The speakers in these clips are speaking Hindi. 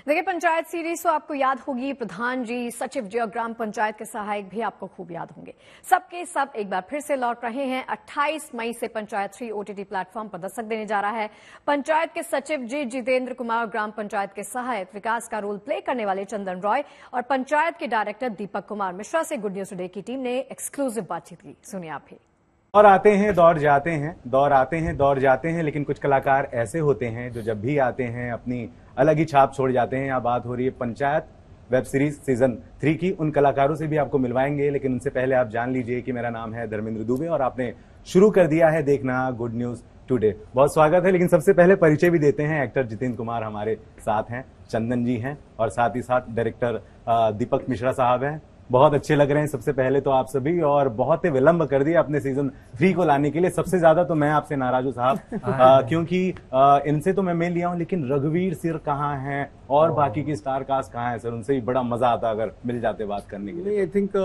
देखिए, पंचायत सीरीज तो आपको याद होगी। प्रधान जी, सचिव जी और ग्राम पंचायत के सहायक भी आपको खूब याद होंगे। सबके सब एक बार फिर से लौट रहे हैं। 28 मई से पंचायत 3 OTT प्लेटफॉर्म पर दस्तक देने जा रहा है। पंचायत के सचिव जी जितेंद्र कुमार और ग्राम पंचायत के सहायक विकास का रोल प्ले करने वाले चंदन रॉय और पंचायत के डायरेक्टर दीपक कुमार मिश्रा से गुड न्यूज टुडे की टीम ने एक्सक्लूसिव बातचीत की। सुनिए आप भी। और आते हैं दौर जाते हैं, दौर आते हैं दौर जाते हैं, लेकिन कुछ कलाकार ऐसे होते हैं जो जब भी आते हैं अपनी अलग ही छाप छोड़ जाते हैं। यहाँ बात हो रही है पंचायत वेब सीरीज सीजन 3 की। उन कलाकारों से भी आपको मिलवाएंगे, लेकिन उनसे पहले आप जान लीजिए कि मेरा नाम है धर्मेंद्र दुबे और आपने शुरू कर दिया है देखना गुड न्यूज टुडे। बहुत स्वागत है। लेकिन सबसे पहले परिचय भी देते हैं। एक्टर जितेंद्र कुमार हमारे साथ हैं, चंदन जी हैं और साथ ही साथ डायरेक्टर दीपक मिश्रा साहब हैं। बहुत अच्छे लग रहे हैं सबसे पहले तो आप सभी, और बहुत ही विलंब कर दिया अपने सीजन 3 को लाने के लिए। सबसे ज्यादा तो मैं आपसे नाराज हूं साहब, क्योंकि इनसे तो मैं मेल लिया हूं, लेकिन रघुवीर सिर कहाँ हैं और बाकी की स्टार कास्ट कहाँ है सर? उनसे भी बड़ा मजा आता अगर मिल जाते बात करने के लिए। आई थिंक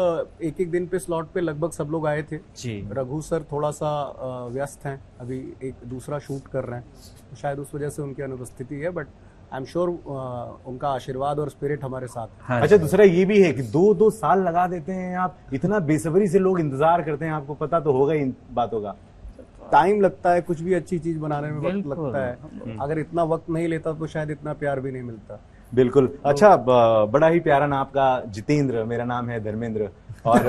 एक एक दिन पे स्लॉट पे लगभग सब लोग आए थे जी। रघु सर थोड़ा सा व्यस्त हैं, अभी एक दूसरा शूट कर रहे हैं, शायद उस वजह से उनकी अनुपस्थिति है, बट आई एम श्योर उनका आशीर्वाद और स्पिरिट हमारे साथ है। अच्छा, दूसरा ये भी है कि 2-2 साल लगा देते हैं आप, इतना बेसब्री से लोग इंतजार करते हैं। आपको पता तो होगा इन बातों का। टाइम लगता है, कुछ भी अच्छी चीज बनाने में वक्त लगता है। अगर इतना वक्त नहीं लेता तो शायद इतना प्यार भी नहीं मिलता। बिल्कुल। अच्छा, बड़ा ही प्यारा नाम आपका जितेंद्र, मेरा नाम है धर्मेंद्र। और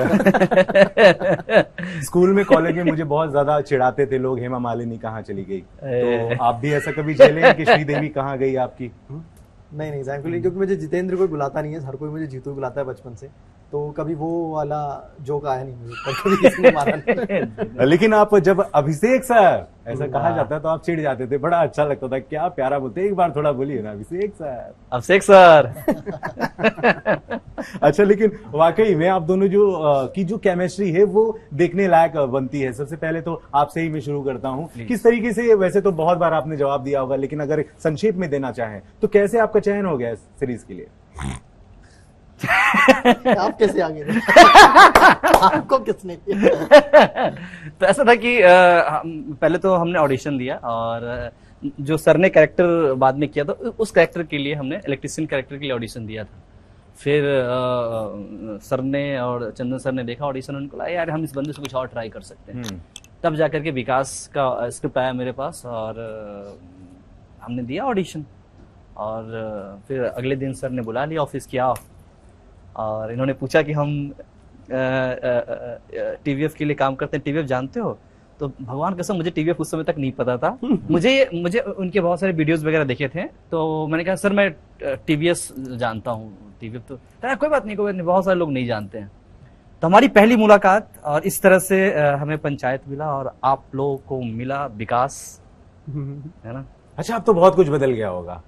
स्कूल में कॉलेज में मुझे बहुत ज्यादा चिढ़ाते थे लोग, हेमा मालिनी कहाँ चली गई। तो आप भी ऐसा कभी झेले कि श्रीदेवी कहाँ गई आपकी? नहीं थैंकफुली, क्योंकि मुझे जितेंद्र कोई बुलाता नहीं है, हर कोई मुझे जीतू बुलाता है बचपन से, तो कभी वो वाला जोक आया नहीं मुझे, कभी किसी ने मारा नहीं। लेकिन आप जब अभिषेक सर ऐसा कहा जाता है तो आप चिढ़ जाते थे, बड़ा अच्छा लगता था। क्या प्यारा बोलते, एक बार थोड़ा बोलिए ना अभिषेक सर। अभिषेक सर। अच्छा, लेकिन वाकई में आप दोनों जो केमिस्ट्री है वो देखने लायक बनती है। सबसे पहले तो आपसे ही मैं शुरू करता हूँ, किस तरीके से, वैसे तो बहुत बार आपने जवाब दिया होगा, लेकिन अगर संक्षेप में देना चाहें तो कैसे आपका चयन हो गया इस सीरीज के लिए? आप कैसे आगे आपको किसने किया? तो ऐसा था कि पहले तो हमने ऑडिशन दिया और जो सर ने कैरेक्टर बाद में किया था, उस कैरेक्टर के लिए हमने इलेक्ट्रिशियन कैरेक्टर के लिए ऑडिशन दिया था। फिर सर ने और चंदन सर ने देखा ऑडिशन, उनको लगा यार हम इस बंदे से कुछ और ट्राई कर सकते हैं। तब जाकर के विकास का स्क्रिप्ट आया मेरे पास और हमने दिया ऑडिशन। और फिर अगले दिन सर ने बुला लिया ऑफिस की, आओ। और इन्होंने पूछा कि हम टीवीएफ के लिए काम करते हैं, टीवीएफ जानते हो? तो भगवान कसम मुझे टीवीएफ उस समय तक नहीं पता था। मुझे उनके बहुत सारे वीडियोस वगैरह देखे थे, तो मैंने कहा सर मैं टीवीएस जानता हूँ, टीवीएफ तो कोई बात नहीं, बहुत सारे लोग नहीं जानते हैं। तो हमारी पहली मुलाकात और इस तरह से हमें पंचायत मिला और आप लोगों को मिला विकास, है ना। अच्छा, अब तो बहुत कुछ बदल गया होगा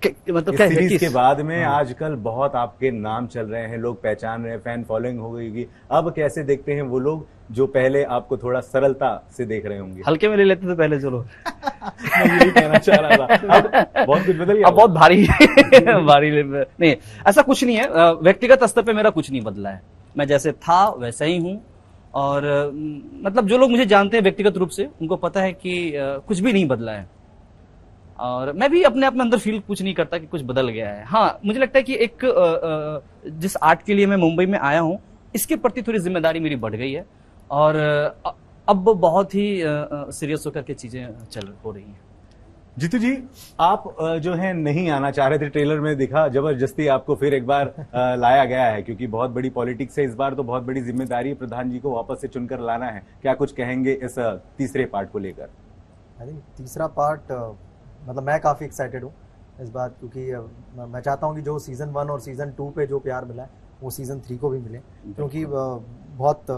मतलब इस सीरीज के बाद में। आजकल बहुत आपके नाम चल रहे हैं, लोग पहचान रहे हैं, फैन फॉलोइंग हो गई। अब कैसे देखते हैं वो लोग जो पहले आपको थोड़ा सरलता से देख रहे होंगे? हल्के में ले लेते थे पहले जो लोग। मैं यही कहना चाह रहा था। अब बहुत कुछ बदल गया, अब बहुत भारी भारी नहीं, ऐसा कुछ नहीं है। व्यक्तिगत स्तर पे मेरा कुछ नहीं बदला है, मैं जैसे था वैसा ही हूँ। और मतलब जो लोग मुझे जानते हैं व्यक्तिगत रूप से, उनको पता है कि कुछ भी नहीं बदला है। और मैं भी अपने अंदर फील कुछ नहीं करता कि कुछ बदल गया है। हाँ, मुझे लगता है कि एक जिस आर्ट के लिए मैं मुंबई में आया हूँ, इसके प्रति थोड़ी जिम्मेदारी मेरी बढ़ गई है और अब बहुत ही सीरियस होकर के चीजें हो रही हैं। जीतू जी, आप जो है नहीं आना चाह रहे थे, ट्रेलर में दिखा, जबरदस्ती आपको फिर एक बार लाया गया है, क्योंकि बहुत बड़ी पॉलिटिक्स है इस बार, तो बहुत बड़ी जिम्मेदारी है, प्रधान जी को वापस से चुनकर लाना है। क्या कुछ कहेंगे इस तीसरे पार्ट को लेकर? आई थिंक तीसरा पार्ट, मतलब मैं काफ़ी एक्साइटेड हूँ इस बात, क्योंकि मैं चाहता हूँ कि जो सीज़न 1 और सीज़न 2 पे जो प्यार मिला है वो सीज़न 3 को भी मिले, क्योंकि बहुत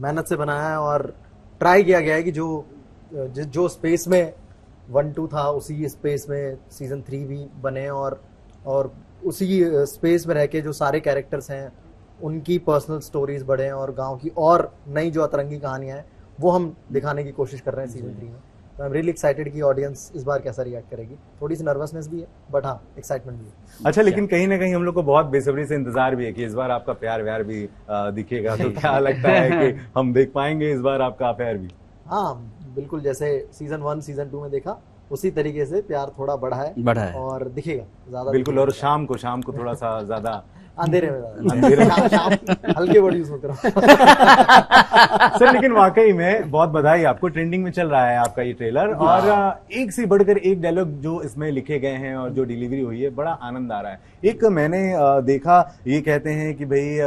मेहनत से बनाया है और ट्राई किया गया है कि जो स्पेस में 1-2 था उसी स्पेस में सीज़न 3 भी बने और उसी स्पेस में रह के जो सारे कैरेक्टर्स हैं उनकी पर्सनल स्टोरीज बढ़े और गाँव की और नई जो अतरंगी कहानियाँ हैं वो हम दिखाने की कोशिश कर रहे हैं सीज़न 3 में। आई एम रियली एक्साइटेड कि ऑडियंस इस बार कैसा रिएक्ट करेगी। थोड़ी सी नर्वसनेस भी है, बट हाँ, एक्साइटमेंट भी है। अच्छा, लेकिन कहीं ना कहीं हम लोग को बहुत बेसब्री से इंतजार भी है कि इस बार आपका प्यार व्यार भी दिखेगा। तो क्या लगता है कि हम देख पाएंगे इस बार आपका अफेयर भी? हाँ बिल्कुल, जैसे सीजन 1 सीजन 2 में देखा उसी तरीके से प्यार थोड़ा बढ़ा है और दिखेगा ज्यादा, बिल्कुल। और शाम को थोड़ा सा ज्यादा अंधेरे में शाम हल्के वर्ड यूज होते रहो। सर लेकिन वाकई में बहुत बधाई आपको, ट्रेंडिंग में चल रहा है आपका ये ट्रेलर, और एक से बढ़कर एक डायलॉग जो इसमें लिखे गए हैं और जो डिलीवरी हुई है, बड़ा आनंद आ रहा है। एक मैंने देखा, ये कहते हैं कि भाई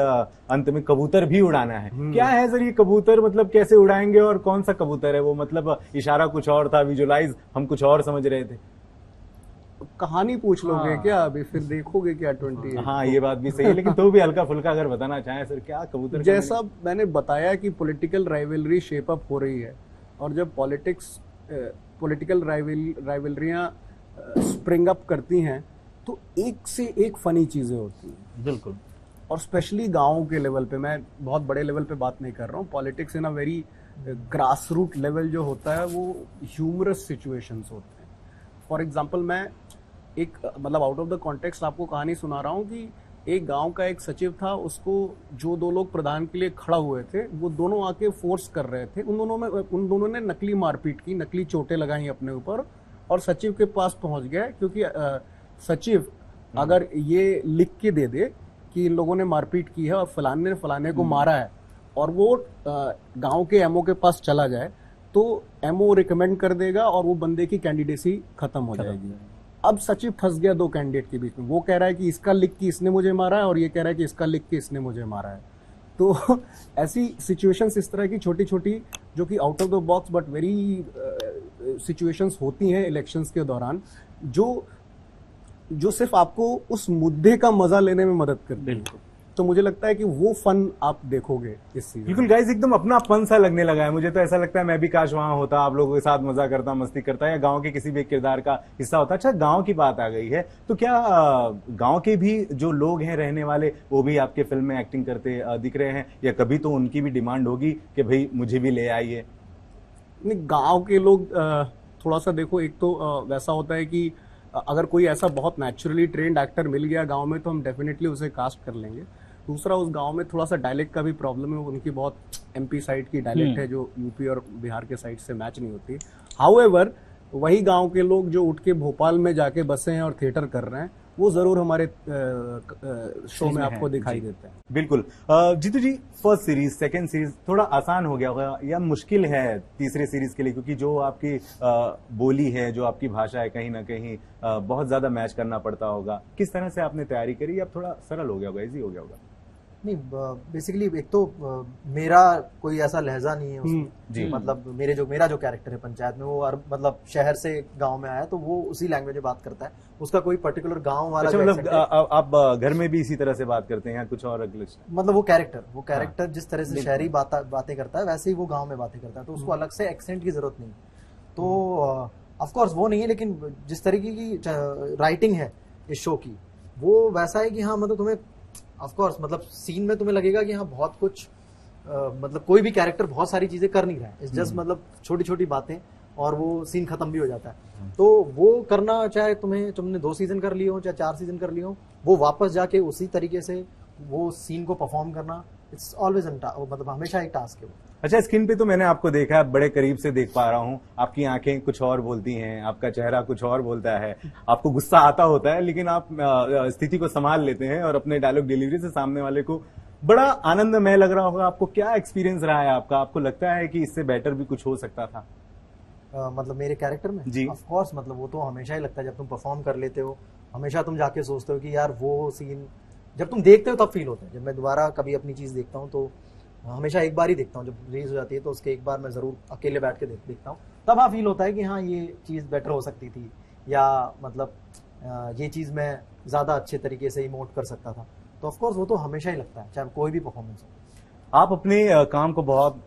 अंत में कबूतर भी उड़ाना है। क्या है सर ये कबूतर, मतलब कैसे उड़ाएंगे और कौन सा कबूतर है वो? मतलब इशारा कुछ और था, विजुअलाइज हम कुछ और समझ रहे थे। कहानी पूछ लोगे क्या अभी, फिर देखोगे क्या 28? हाँ ये बात भी सही है, लेकिन तो भी हल्का फुल्का अगर बताना चाहें सर, क्या कबूतर? जैसा मैंने बताया कि पॉलिटिकल राइवलरी शेप अप हो रही है, और जब पॉलिटिकल राइवलरियां स्प्रिंग अप करती हैं तो एक से एक फनी चीजें होती हैं। बिल्कुल। और स्पेशली गाँव के लेवल पे, मैं बहुत बड़े लेवल पे बात नहीं कर रहा हूँ, politics in a very grass root level जो होता है वो ह्यूमरस सिचुएशंस होते हैं। फॉर एग्जाम्पल मैं एक मतलब आउट ऑफ द कॉन्टेक्स्ट आपको कहानी सुना रहा हूँ कि एक गांव का एक सचिव था, उसको जो दो लोग प्रधान के लिए खड़ा हुए थे वो दोनों आके फोर्स कर रहे थे, उन दोनों ने नकली मारपीट की, नकली चोटें लगाई अपने ऊपर, और सचिव के पास पहुंच गए क्योंकि सचिव अगर ये लिख के दे दे कि इन लोगों ने मारपीट की है और फलाने ने फलाने को मारा है, और वो गांव के एमओ के पास चला जाए तो एमओ रिकमेंड कर देगा और वो बंदे की कैंडिडेसी खत्म हो जाएगी। अब सचिव फंस गया दो कैंडिडेट के बीच में, वो कह रहा है कि इसका लिख के इसने मुझे मारा है और ये कह रहा है कि इसका लिख के इसने मुझे मारा है। तो ऐसी सिचुएशंस, इस तरह की छोटी छोटी जो कि out of the box but very situations होती हैं इलेक्शंस के दौरान, जो सिर्फ आपको उस मुद्दे का मजा लेने में मदद करती है। तो मुझे लगता है कि वो फन आप देखोगे इस सीजन। बिल्कुल गाइस, एकदम अपनापन सा लगने लगा है मुझे, तो ऐसा लगता है मैं भी काश वहां होता, आप लोगों के साथ मजा करता, मस्ती करता, या गांव के किसी भी किरदार का हिस्सा होता। अच्छा, गांव की बात आ गई है तो क्या गांव के भी जो लोग हैं रहने वाले, वो भी आपके फिल्म में एक्टिंग करते दिख रहे हैं, या कभी तो उनकी भी डिमांड होगी कि भाई मुझे भी ले आइए? नहीं, गांव के लोग थोड़ा सा देखो, एक तो वैसा होता है कि अगर कोई ऐसा बहुत नेचुरली ट्रेन्ड एक्टर मिल गया गांव में तो हम डेफिनेटली उसे कास्ट कर लेंगे। दूसरा, उस गांव में थोड़ा सा डायलेक्ट का भी प्रॉब्लम है, उनकी बहुत एमपी साइड की डायलेक्ट है जो यूपी और बिहार के साइड से मैच नहीं होती। हाउएवर, वही गांव के लोग जो उठ के भोपाल में जाके बसे हैं और थिएटर कर रहे हैं, वो जरूर हमारे शो में आपको दिखाई देते हैं। बिल्कुल। जीतू जी, फर्स्ट सीरीज, सेकंड सीरीज थोड़ा आसान हो गया होगा या मुश्किल है तीसरे सीरीज के लिए? क्योंकि जो आपकी बोली है, जो आपकी भाषा है, कहीं ना कहीं बहुत ज्यादा मैच करना पड़ता होगा। किस तरह से आपने तैयारी करी, या थोड़ा सरल हो गया होगा, इजी हो गया होगा? नहीं, बेसिकली एक तो मेरा कोई ऐसा लहजा नहीं है उसमें जी। मतलब मेरा जो कैरेक्टर है पंचायत में, वो मतलब शहर से गांव में आया तो वो उसी लैंग्वेज में बात करता है, उसका कोई पर्टिकुलर गांव वाला। अच्छा, मतलब आप घर में भी इसी तरह से बात करते हैं या कुछ और अगले? मतलब वो कैरेक्टर जिस तरह से शहरी बातें करता है वैसे ही वो गाँव में बातें करता है, तो उसको अलग से एक्सेंट की जरूरत नहीं। तो ऑफकोर्स वो नहीं है, लेकिन जिस तरीके की राइटिंग है इस शो की, वो वैसा है कि हाँ, मतलब तुम्हें ऑफकोर्स मतलब सीन में तुम्हें लगेगा कि हाँ बहुत कुछ मतलब कोई भी कैरेक्टर बहुत सारी चीजें कर नहीं रहा है, इट्स जस्ट मतलब छोटी छोटी बातें, और वो सीन खत्म भी हो जाता है। तो वो करना, चाहे तुमने 2 सीजन कर लिए हो, चाहे 4 सीजन कर लिए हो, वो वापस जाके उसी तरीके से वो सीन को परफॉर्म करना, इट्स ऑलवेज मतलब हमेशा एक टास्क है। अच्छा, स्क्रीन पे तो मैंने आपको देखा है, बड़े करीब से देख पा रहा हूँ, आपकी आंखें कुछ और बोलती हैं, आपका चेहरा कुछ और बोलता है, आपको गुस्सा आता होता है, लेकिन आप स्थिति को संभाल लेते हैं और अपने डायलॉग डिलीवरी से सामने वाले को बड़ा आनंदमय लग रहा होगा। आपको क्या एक्सपीरियंस रहा है आपका? आपको लगता है कि इससे बेटर भी कुछ हो सकता था? मतलब मेरे कैरेक्टर में जी ऑफ कोर्स, मतलब वो तो हमेशा ही लगता है, जब तुम परफॉर्म कर लेते हो हमेशा तुम जाके सोचते हो कि यार वो सीन जब तुम देखते हो तब फील होता है। जब मैं दोबारा कभी अपनी चीज देखता हूँ तो हमेशा एक बार ही देखता हूँ, जब रिलीज हो जाती है तो उसके एक बार मैं जरूर अकेले बैठ के देखता हूँ, तब हाँ फील होता है कि हाँ ये चीज बेटर हो सकती थी, या मतलब ये चीज मैं ज्यादा अच्छे तरीके से इमोट कर सकता था। तो ऑफकोर्स वो तो हमेशा ही लगता है, चाहे कोई भी परफॉर्मेंस हो। आप अपने काम को बहुत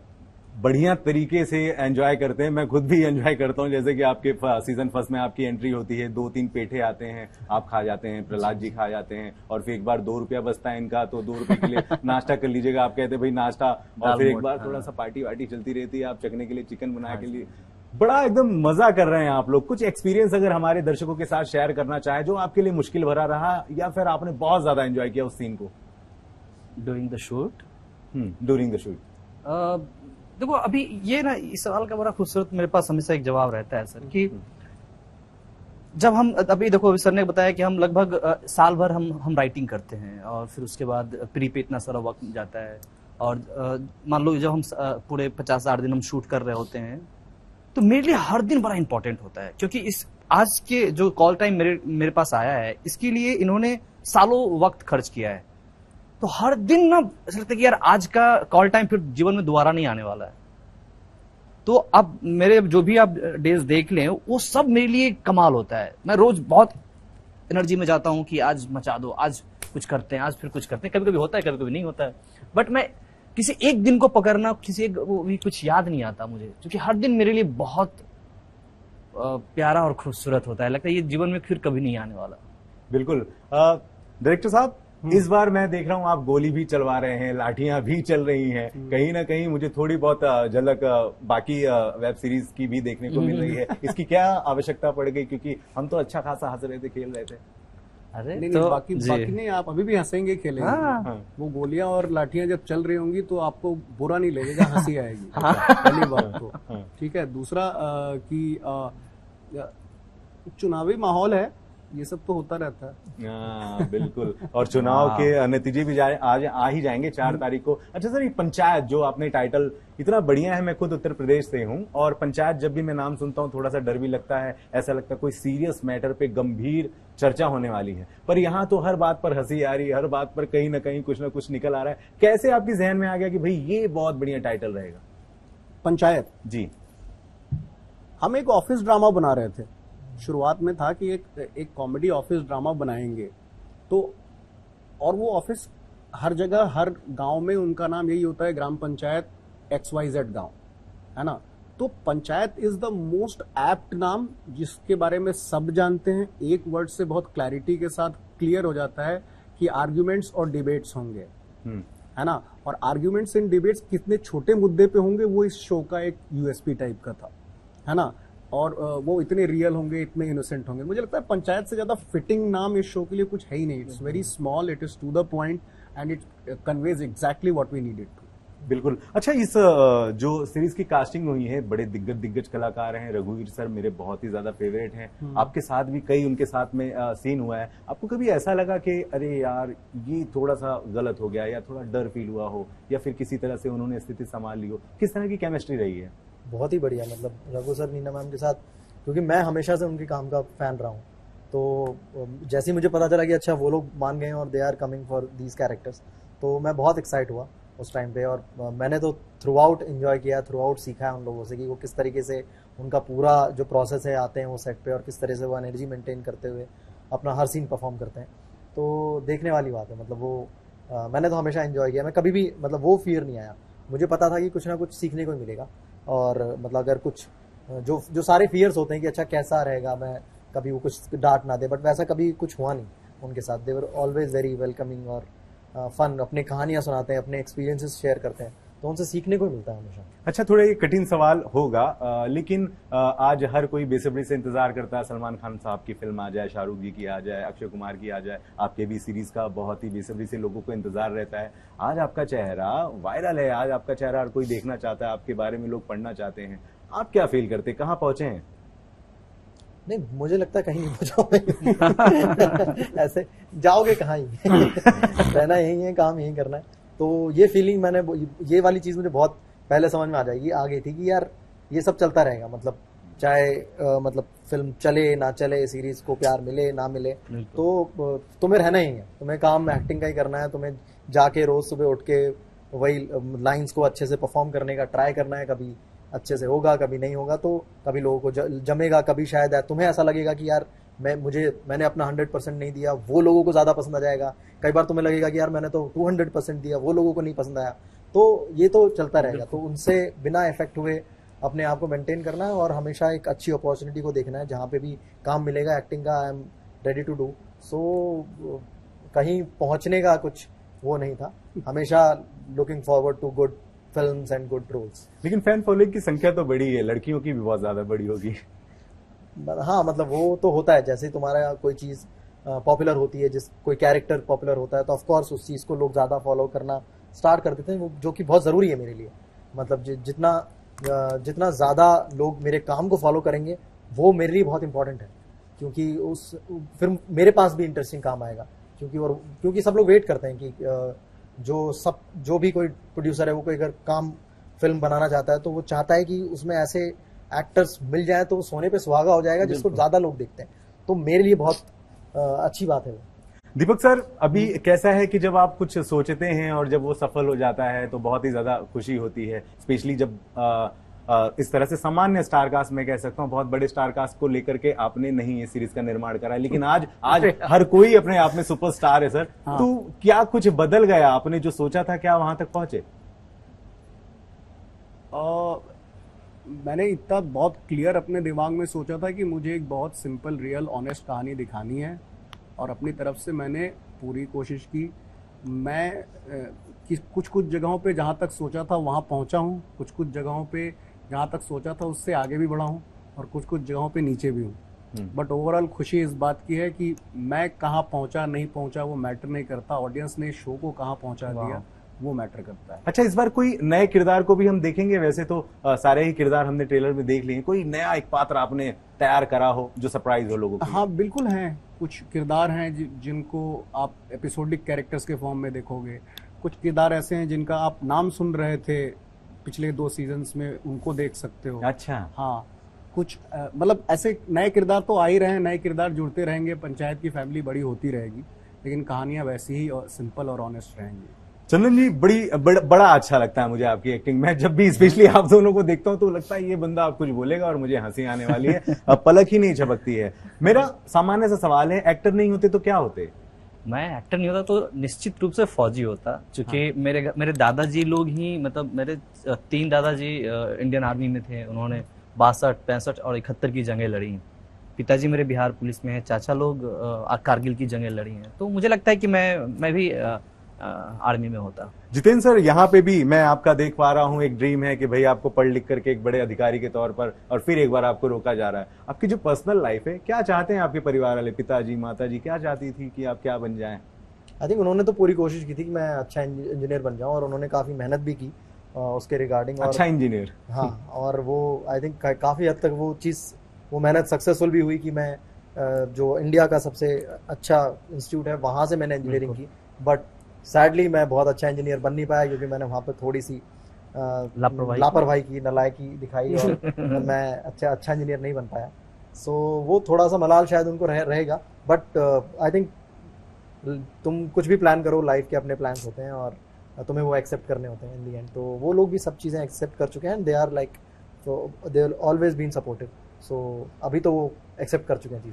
बढ़िया तरीके से एंजॉय करते हैं, मैं खुद भी एंजॉय करता हूं। जैसे कि आपके सीजन फर्स्ट में आपकी एंट्री होती है, 2-3 पेठे आते हैं, आप खा जाते हैं, प्रहलाद जी खा जाते हैं, और फिर एक बार 2 रुपया बचता है इनका, तो 2 रुपए के लिए नाश्ता कर लीजिएगा, आप कहते हैं भाई नाश्ता, और फिर एक बार थोड़ा सा पार्टी वार्टी चलती रहती है, आप चखने के लिए चिकन बना के लिए, बड़ा एकदम मजा कर रहे हैं आप लोग। कुछ एक्सपीरियंस अगर हमारे दर्शकों के साथ शेयर करना चाहे जो आपके लिए मुश्किल भरा रहा, या फिर आपने बहुत ज्यादा एंजॉय किया उस सीन को during the shoot? During the shoot देखो, अभी ये ना, इस सवाल का बड़ा खूबसूरत मेरे पास हमेशा एक जवाब रहता है सर, कि जब हम अभी देखो, अभी सर ने बताया कि हम लगभग साल भर हम राइटिंग करते हैं और फिर उसके बाद प्री पे इतना सारा वक्त जाता है और मान लो जब हम पूरे 50-60 दिन हम शूट कर रहे होते हैं तो मेरे लिए हर दिन बड़ा इंपॉर्टेंट होता है, क्योंकि इस आज के जो कॉल टाइम मेरे पास आया है इसके लिए इन्होंने सालों वक्त खर्च किया है। तो हर दिन ना ऐसा लगता है कि यार आज का कॉल टाइम फिर जीवन में दोबारा नहीं आने वाला है। तो अब मेरे जो भी आप डेज देख लें वो सब मेरे लिए कमाल होता है। मैं रोज बहुत एनर्जी में जाता हूं कि आज मचा दो, आज कुछ करते हैं, आज फिर कुछ करते हैं। कभी कभी होता है, कभी कभी नहीं होता है, बट मैं किसी एक दिन को पकड़ना, किसी एक वो भी कुछ याद नहीं आता मुझे, क्योंकि हर दिन मेरे लिए बहुत प्यारा और खूबसूरत होता है। लगता है ये जीवन में फिर कभी नहीं आने वाला। बिल्कुल। डायरेक्टर साहब, इस बार मैं देख रहा हूं आप गोली भी चलवा रहे हैं, लाठियां भी चल रही हैं। कहीं ना कहीं मुझे थोड़ी बहुत झलक बाकी वेब सीरीज की भी देखने को मिल रही है। इसकी क्या आवश्यकता पड़ गई, क्योंकि हम तो अच्छा खासा हंस रहे थे, खेल रहे थे। अरे नहीं, तो बाकी नहीं, आप अभी भी हंसेंगे, खेलेंगे। हाँ। वो गोलियां और लाठियां जब चल रही होंगी तो आपको बुरा नहीं लगेगा, हंसी आएगी। पहली बात तो ठीक है। दूसरा कि चुनावी माहौल है, ये सब तो होता रहता है। बिल्कुल। और चुनाव के नतीजे भी आज आ ही जाएंगे 4 तारीख को। अच्छा सर, ये पंचायत जो आपने टाइटल इतना बढ़िया है, मैं खुद उत्तर प्रदेश से हूं और पंचायत जब भी मैं नाम सुनता हूं थोड़ा सा डर भी लगता है। ऐसा लगता है कोई सीरियस मैटर पे गंभीर चर्चा होने वाली है, पर यहाँ तो हर बात पर हंसी आ रही है, हर बात पर कहीं ना कहीं कुछ ना कुछ निकल आ रहा है। कैसे आपकी जहन में आ गया कि भाई ये बहुत बढ़िया टाइटल रहेगा? पंचायत जी, हम एक ऑफिस ड्रामा बना रहे थे। शुरुआत में था कि एक कॉमेडी ऑफिस ड्रामा बनाएंगे, तो और वो ऑफिस हर जगह, हर गांव में उनका नाम यही होता है, ग्राम पंचायत XYZ गांव, है ना। तो panchayat is the most apt नाम, जिसके बारे में सब जानते हैं। एक वर्ड से बहुत क्लैरिटी के साथ क्लियर हो जाता है कि आर्ग्यूमेंट्स और डिबेट्स होंगे, है ना। और आर्ग्यूमेंट्स एंड डिबेट्स कितने छोटे मुद्दे पे होंगे, वो इस शो का एक USP टाइप का था, है ना। और वो इतने रियल होंगे, इतने इनोसेंट होंगे। मुझे लगता है पंचायत से ज्यादा फिटिंग नाम इस शो के लिए कुछ है ही नहीं। It's very small, it is to the point and it conveys exactly what we needed to. बिल्कुल। अच्छा, इस जो सीरीज की कास्टिंग हुई है, बड़े दिग्गज कलाकार हैं। रघुवीर सर मेरे बहुत ही ज्यादा फेवरेट हैं। आपके साथ भी कई उनके साथ में सीन हुआ है। आपको कभी ऐसा लगा कि अरे यार ये थोड़ा सा गलत हो गया, या थोड़ा डर फील हुआ हो, या फिर किसी तरह से उन्होंने स्थिति संभाल ली हो? किस तरह की केमिस्ट्री रही है? बहुत ही बढ़िया, मतलब रघु सर, नीना मैम के साथ, क्योंकि मैं हमेशा से उनके काम का फैन रहा हूँ। तो जैसे ही मुझे पता चला कि अच्छा वो लोग मान गए और they are coming for these characters, तो मैं बहुत एक्साइट हुआ उस टाइम पे। और मैंने तो थ्रू आउट एंजॉय किया, थ्रू आउट सीखा है उन लोगों से कि वो किस तरीके से उनका पूरा जो प्रोसेस है आते हैं वो सेट पे, और किस तरह से वो एनर्जी मेंटेन करते हुए अपना हर सीन परफॉर्म करते हैं। तो देखने वाली बात है। मतलब वो मैंने तो हमेशा एंजॉय किया। मैं कभी भी, मतलब वो फियर नहीं आया। मुझे पता था कि कुछ ना कुछ सीखने को मिलेगा। और मतलब अगर कुछ जो सारे फियर्स होते हैं कि अच्छा कैसा रहेगा, मैं कभी वो कुछ डांट ना दे, बट वैसा कभी कुछ हुआ नहीं उनके साथ। दे वर ऑलवेज वेरी वेलकमिंग और फन। अपनी कहानियां सुनाते हैं, अपने एक्सपीरियंसेस शेयर करते हैं, तो उनसे सीखने को मिलता है हमेशा। अच्छा, थोड़ा ये कठिन सवाल होगा, लेकिन आज हर कोई बेसब्री से इंतजार करता है सलमान खान साहब की फिल्म आ जाए, शाहरुख जी की आ जाए, अक्षय कुमार की आ जाए। आपके भी सीरीज का बहुत ही बेसब्री से लोगों को इंतजार रहता है। आज आपका चेहरा वायरल है, आज आपका चेहरा हर कोई देखना चाहता है, आपके बारे में लोग पढ़ना चाहते हैं। आप क्या फील करते, कहाँ पहुंचे हैं? नहीं, मुझे लगता है कहीं नहीं पहुंचाओगे। ऐसे जाओगे कहाँ ही। रहना यही है, काम यही करना है। तो ये फीलिंग मैंने, ये वाली चीज मुझे बहुत पहले समझ में आ गई थी कि यार ये सब चलता रहेगा। मतलब चाहे मतलब फिल्म चले ना चले, सीरीज को प्यार मिले ना मिले, तो तुम्हें रहना ही है, तुम्हें काम एक्टिंग का ही करना है। तुम्हें जाके रोज सुबह उठ के वही लाइंस को अच्छे से परफॉर्म करने का ट्राई करना है। कभी अच्छे से होगा, कभी नहीं होगा, तो कभी लोगों को जमेगा, कभी शायद तुम्हें ऐसा लगेगा कि यार मैंने अपना 100% नहीं दिया, वो लोगों को ज्यादा पसंद आ जाएगा। कई बार तुम्हें लगेगा कि यार मैंने तो 200% दिया, वो लोगों को नहीं पसंद आया। तो ये तो चलता रहेगा। तो उनसे बिना इफेक्ट हुए अपने आप को मेंटेन करना है और हमेशा एक अच्छी अपॉर्चुनिटी को देखना है। जहां पे भी काम मिलेगा एक्टिंग का, I am ready to do. So कहीं पहुंचने का कुछ वो नहीं था, हमेशा looking forward to good films and good roles. लेकिन फैन फॉलोइंग की संख्या तो बड़ी है, लड़कियों की भी बहुत ज्यादा बड़ी होगी। हाँ, मतलब वो तो होता है। जैसे तुम्हारा कोई चीज पॉपुलर होती है, कोई कैरेक्टर पॉपुलर होता है, तो ऑफ कोर्स उस चीज को लोग ज्यादा फॉलो करना स्टार्ट कर देते हैं, जो कि बहुत जरूरी है मेरे लिए। मतलब जितना ज्यादा लोग मेरे काम को फॉलो करेंगे, वो मेरे लिए बहुत इंपॉर्टेंट है। क्योंकि फिर मेरे पास भी इंटरेस्टिंग काम आएगा, क्योंकि सब लोग वेट करते हैं कि जो भी कोई प्रोड्यूसर है वो कोई अगर काम फिल्म बनाना चाहता है तो वो चाहता है कि उसमें ऐसे एक्टर्स मिल जाए तो सोने पे सुहागा हो जाएगा, जिसको ज्यादा लोग देखते हैं। तो मेरे लिए बहुत अच्छी बात है वो। दीपक सर, अभी कैसा है कि जब आप कुछ सोचते हैं और जब वो सफल हो जाता है तो बहुत ही ज्यादा खुशी होती है, स्पेशली जब इस तरह से सामान्य स्टारकास्ट, मैं कह सकता हूं बहुत बड़े स्टारकास्ट को लेकर के आपने नहीं ये सीरीज का निर्माण करा है, लेकिन आज हर कोई अपने आप में सुपरस्टार है सर। हाँ। तो क्या कुछ बदल गया? आपने जो सोचा था क्या वहां तक पहुंचे? मैंने इतना बहुत क्लियर अपने दिमाग में सोचा था कि मुझे एक बहुत सिंपल, रियल, ऑनेस्ट कहानी दिखानी है, और अपनी तरफ से मैंने पूरी कोशिश की। मैं कुछ जगहों पे जहाँ तक सोचा था वहाँ पहुँचा हूँ, कुछ जगहों पे जहाँ तक सोचा था उससे आगे भी बढ़ा हूँ, और कुछ जगहों पे नीचे भी हूँ। बट ओवरऑल खुशी इस बात की है कि मैं कहाँ पहुँचा नहीं पहुँचा वो मैटर नहीं करता, ऑडियंस ने शो को कहाँ पहुँचा दिया वो मैटर करता है। अच्छा, इस बार कोई नए किरदार को भी हम देखेंगे? वैसे तो सारे ही किरदार हमने ट्रेलर में देख लिए, कोई नया एक पात्र आपने तैयार करा हो जो सरप्राइज हो लोगों को? हाँ बिल्कुल हैं, कुछ किरदार हैं जिनको आप एपिसोडिक कैरेक्टर्स के फॉर्म में देखोगे, कुछ किरदार ऐसे हैं जिनका आप नाम सुन रहे थे पिछले 2 सीजन्स में, उनको देख सकते हो। अच्छा। हाँ, कुछ मतलब ऐसे नए किरदार तो आ ही रहे हैं, नए किरदार जुड़ते रहेंगे, पंचायत की फैमिली बड़ी होती रहेगी, लेकिन कहानियां वैसी ही और सिंपल और ऑनेस्ट रहेंगी। चंदन जी, बड़ा अच्छा लगता है मुझे आपकी एक्टिंग। मैं जब भी स्पेशली आप दोनों को देखता हूं तो लगता है ये बंदा आप कुछ बोलेगा और मुझे हंसी आने वाली है, अब पलक ही नहीं झपकती है। मेरा सामान्य सा सवाल है, एक्टर नहीं होते तो क्या होते? मैं एक्टर नहीं होता तो निश्चित रूप से फौजी होता, क्योंकि हाँ। मेरे दादाजी लोग ही, मतलब मेरे 3 दादाजी इंडियन आर्मी में थे, उन्होंने 62, 65 और 71 की जंगें लड़ी। पिताजी मेरे बिहार पुलिस में है, चाचा लोग कारगिल की जंगें लड़ी हैं। तो मुझे लगता है कि मैं भी आर्मी में होता। जितेंद्र सर, यहाँ पे भी मैं आपका देख पा रहा हूँ, एक ड्रीम है कि भाई आपको पढ़ लिख करके एक बड़े अधिकारी के तौर पर, और फिर एक बार आपको रोका जा रहा है। आपकी जो पर्सनल लाइफ है, क्या चाहते हैं आपके परिवार वाले, पिताजी माताजी क्या चाहती थी कि आप क्या बन जाएं? आई थिंक उन्होंने तो पूरी कोशिश की थी कि मैं अच्छा इंजीनियर बन जाऊं, और उन्होंने काफ़ी मेहनत भी की उसके रिगार्डिंग। अच्छा इंजीनियर? हाँ, और वो आई थिंक काफ़ी हद तक वो मेहनत सक्सेसफुल भी हुई कि मैं जो इंडिया का सबसे अच्छा इंस्टीट्यूट है वहाँ से मैंने इंजीनियरिंग की। बट सैडली मैं बहुत अच्छा इंजीनियर बन नहीं पाया, क्योंकि मैंने वहाँ पर थोड़ी सी लापरवाही की, नालायकी दिखाई, और मैं अच्छा इंजीनियर नहीं बन पाया। सो वो थोड़ा सा मलाल शायद उनको रहेगा। बट आई थिंक तुम कुछ भी प्लान करो, लाइफ के अपने प्लान्स होते हैं और तुम्हें वो एक्सेप्ट करने होते हैं इन दी एंड। तो वो लोग भी सब चीज़ें एक्सेप्ट कर चुके हैं, they are like, they always been supportive. So अभी तो वो एक्सेप्ट कर चुके हैं चीज़ें।